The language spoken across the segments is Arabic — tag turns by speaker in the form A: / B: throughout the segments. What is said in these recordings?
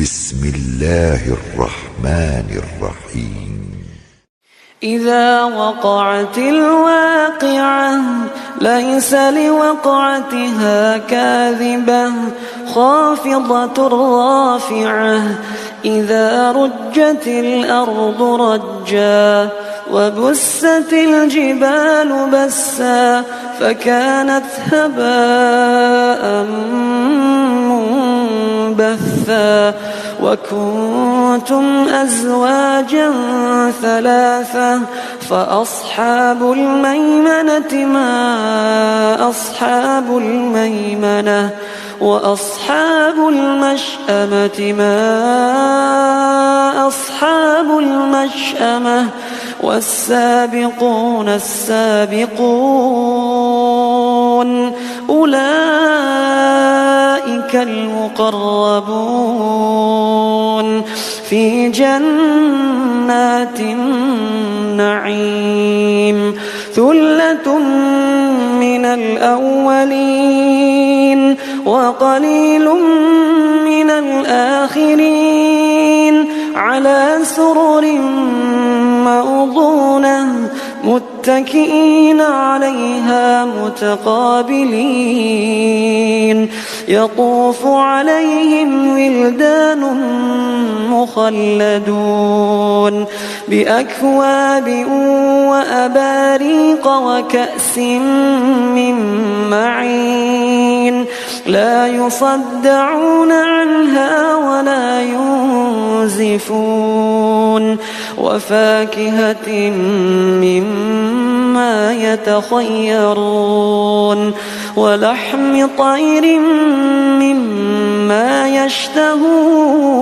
A: بسم الله الرحمن الرحيم
B: إذا وقعت الواقعة ليس لوقعتها كاذبة خافضة رافعة إذا رجت الأرض رجا وبست الجبال بسا فكانت هباء منبثا وكنتم أزواجا ثلاثة فأصحاب الميمنة ما أصحاب الميمنة وأصحاب المشأمة ما أصحاب المشأمة والسابقون السابقون أولئك المقربون في جنات النعيم ثلة من الأولين وقليل من الآخرين على سرر موضونة متكئين عليها متقابلين يطوف عليهم ولدان مخلدون بأكواب وأباريق وكأس من معين لا يصدعون عنها ولا ينزفون وفاكهة مما يتخيرون ولحم طير مما يشتهون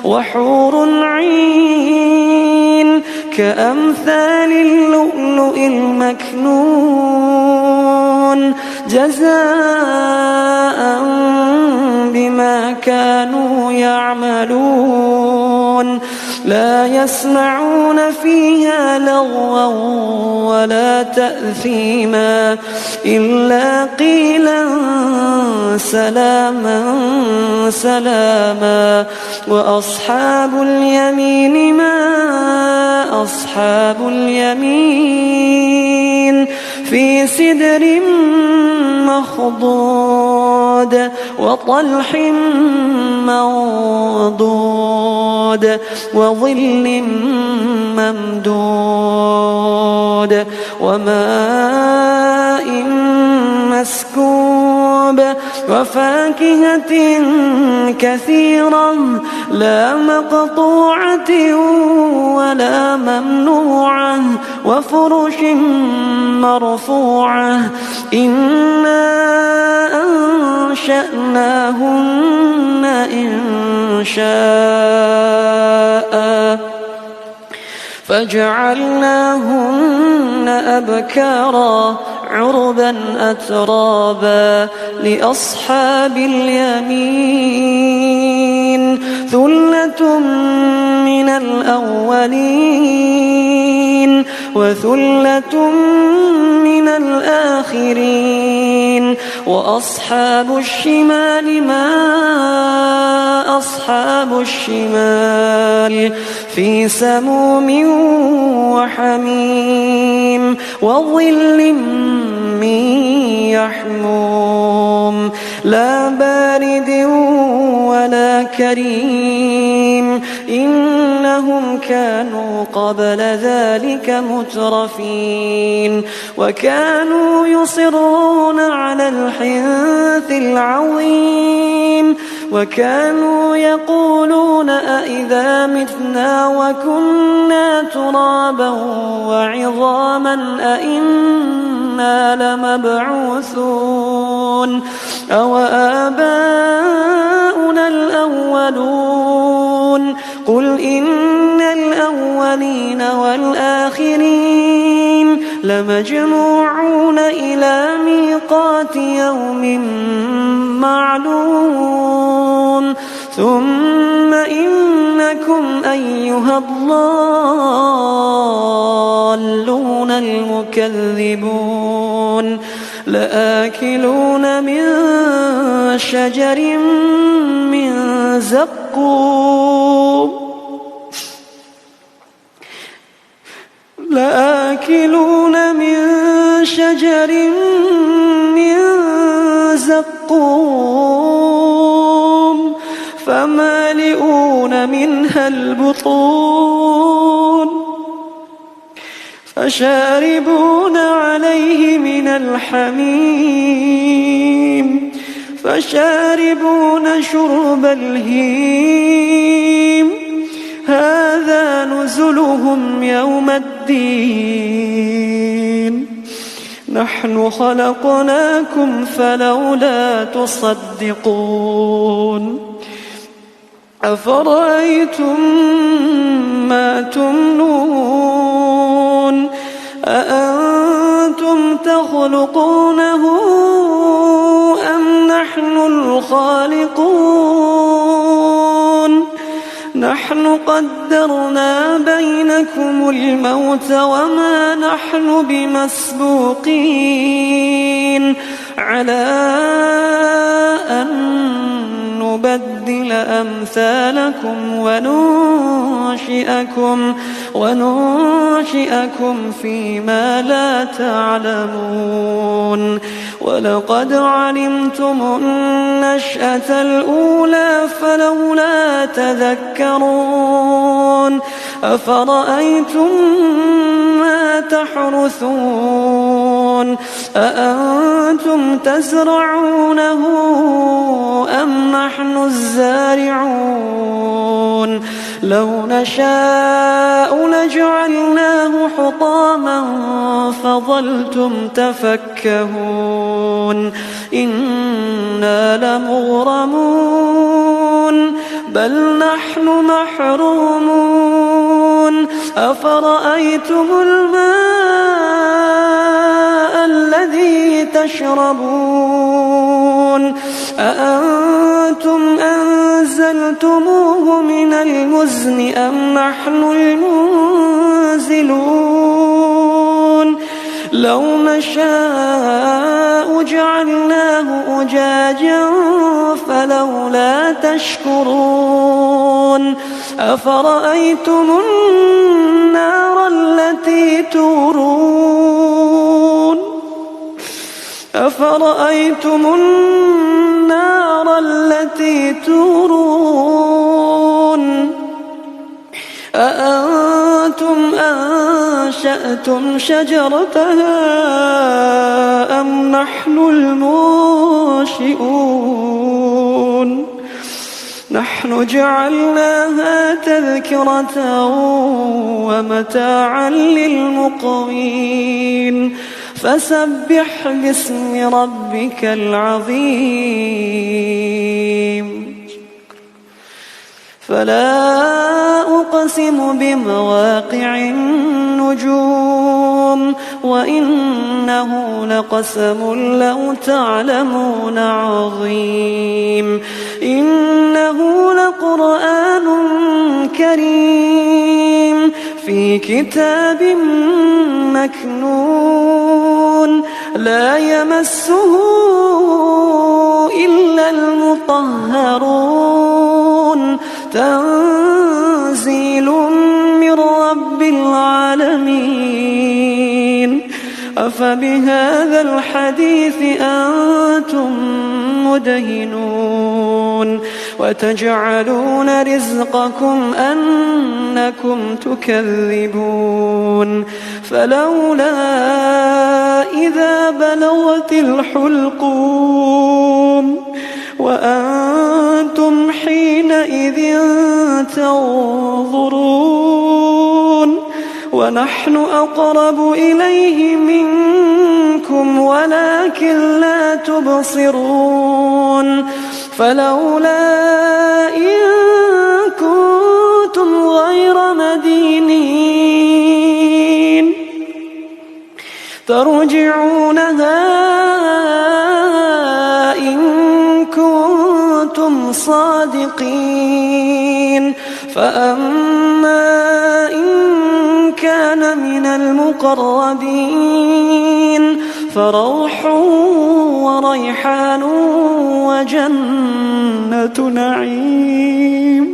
B: وحور عين كأمثال اللؤلؤ المكنون جزاء بما كانوا يعملون لا يسمعون فيها لغوا ولا تأثيما إلا قيلا سلاما سلاما وأصحاب اليمين ما أصحاب اليمين في سدر مخضود وطلح منضود وظل ممدود وماء مسكوب وفاكهة كثيرة لا مقطوعة ولا ممنوعة وفرش مرفوعة إنا أنشأناهن إنشاء فجعلناهن أبكارا عربا أترابا لأصحاب اليمين ثلة من الأولين وثلة من الآخرين وأصحاب الشمال ما أصحاب الشمال في سموم وحميم وظل من يحموم لا بارد ولا كريم إنهم كانوا قبل ذلك مترفين وكانوا يصرون على الحنث العظيم وكانوا يقولون أئذا متنا وكنا ترابا وعظاما أئنا لمبعوثون أو آباؤنا الأولون قل إن الأولين والآخرين لمجموعون إلى ميقات يوم معلوم ثم إنكم أيها الضالون المكذبون لآكلون من شجر من زقوم لآكلون من شجر من زقوم فمالئون منها البطون فشاربون عليه من الحميم فشاربون شرب الهيم هذا نزلهم يوم الدين نحن خلقناكم فلولا تصدقون أفرأيتم ما تمنون أأنتم تخلقونه أم نحن الخالقون نحن قدرنا بينكم الموت وما نحن بمسبوقين على أن نبدل أمثالكم وننشئكم فيما لا تعلمون ولقد علمتم النشأة الأولى فلولا تذكرون أفرأيتم ما تحرثون أأنتم تزرعونه أم نحن الزارعون لو نشاء لجعلناه حطاما فظلتم تفكهون إنا لمغرمون بل نحن محرومون أفرأيتم الماء الذي تشربون أأنتم أنزلتموه من المزن أم نحن المنزلون لو نشاء جعلناه أجاجا فلولا تشكرون أفرأيتم النار التي تورون أفرأيتم النار التي تورون أأنتم أنشأتم شجرتها أم نحن المنشئون نحن جعلناها تذكرة ومتاعا للمقوين فسبح باسم ربك العظيم فلا أقسم بمواقع النجوم وإنه لقسم لو تعلمون عظيم إنه لقرآن كريم في كتاب مكنون لا يمسه إلا المطهرون تنزيل من رب العالمين أفبهذا الحديث أنتم مدهنون وتجعلون رزقكم أنكم تكذبون فلولا إذا بلغت الحلقوم وأنتم حينئذ تنظرون ونحن أقرب إليه منكم ولكن لا تبصرون فلولا إن كنتم غير مدينين ترجعونها إن كنتم صادقين فأما إن كان من المقربين فروح وريحان وجنة نعيم.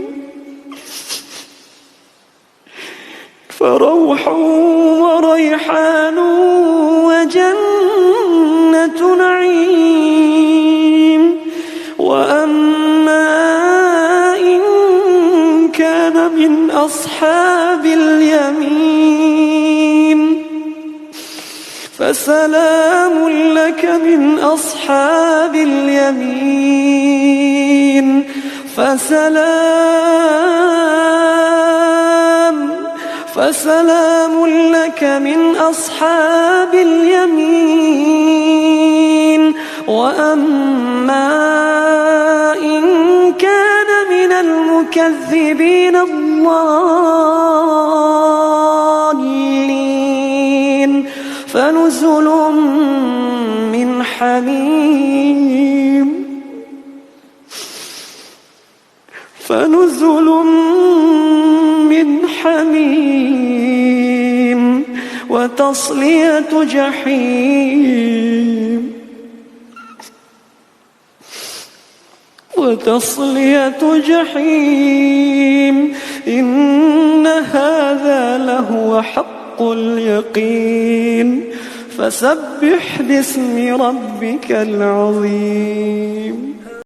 B: فروح وريحان وجنة نعيم. وأما إن كان من أصحاب اليمين فسلام لك من أصحاب اليمين. فسلام لك من أصحاب اليمين. وأما إن كان من المكذبين الضالين فنزل من حميم. وتصلية جحيم. إن هذا لهو حق اليقين. فسبح باسم ربك العظيم.